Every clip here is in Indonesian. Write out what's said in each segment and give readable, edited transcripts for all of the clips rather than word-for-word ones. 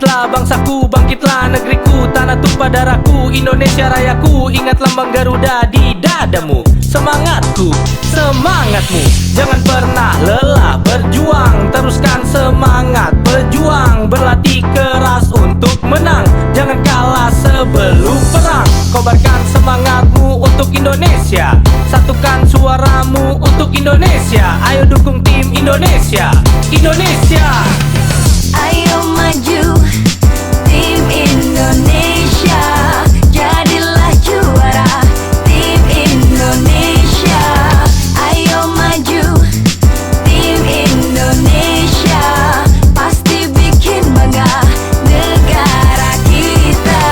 Bangkitlah bangsaku, bangkitlah negeriku, tanah tumpah darahku, Indonesia rayaku. Ingat lambang Garuda di dadamu. Semangatku, semangatmu, jangan pernah lelah berjuang. Teruskan semangat berjuang, berlatih keras untuk menang. Jangan kalah sebelum perang. Kobarkan semangatmu untuk Indonesia, satukan suaramu untuk Indonesia. Ayo dukung tim Indonesia, Indonesia. Ayo maju tim Indonesia, jadilah juara tim Indonesia. Ayo maju tim Indonesia, pasti bikin bangga negara kita.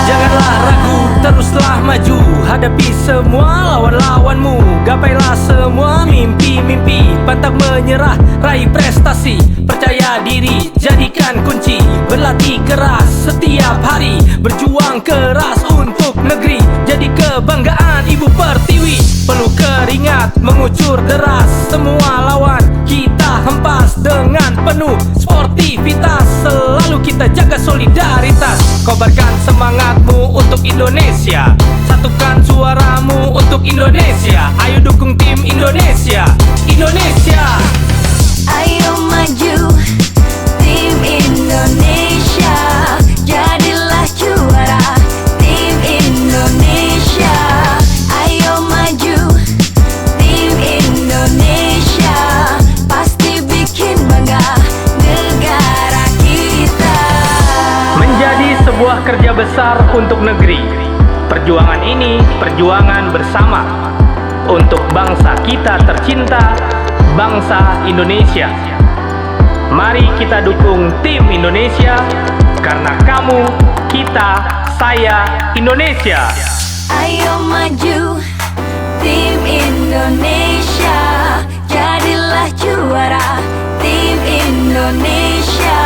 Janganlah ragu, teruslah maju, hadapi semua lawan-lawanmu. Gapailah semua mimpi-mimpi, pantang menyerah, raih prestasi. Percaya diri, jadikan kunci, berlatih keras setiap hari. Berjuang keras untuk negeri, jadi kebanggaan Ibu Pertiwi. Penuh keringat, mengucur deras, semua lawan kita hempas dengan penuh sportivitas. Selalu kita jaga solidaritas. Kobarkan semangatmu untuk Indonesia, satukan suaramu untuk Indonesia. Ayo dukung tim Indonesia, Indonesia. Ayo maju tim Indonesia, jadilah juara tim Indonesia. Ayo maju tim Indonesia, pasti bikin bangga negara kita. Menjadi sebuah kerja besar untuk negeri. Perjuangan ini perjuangan bersama untuk bangsa kita tercinta, bangsa Indonesia. Mari kita dukung tim Indonesia, karena kamu, kita, saya, Indonesia. Ayo maju tim Indonesia, jadilah juara tim Indonesia.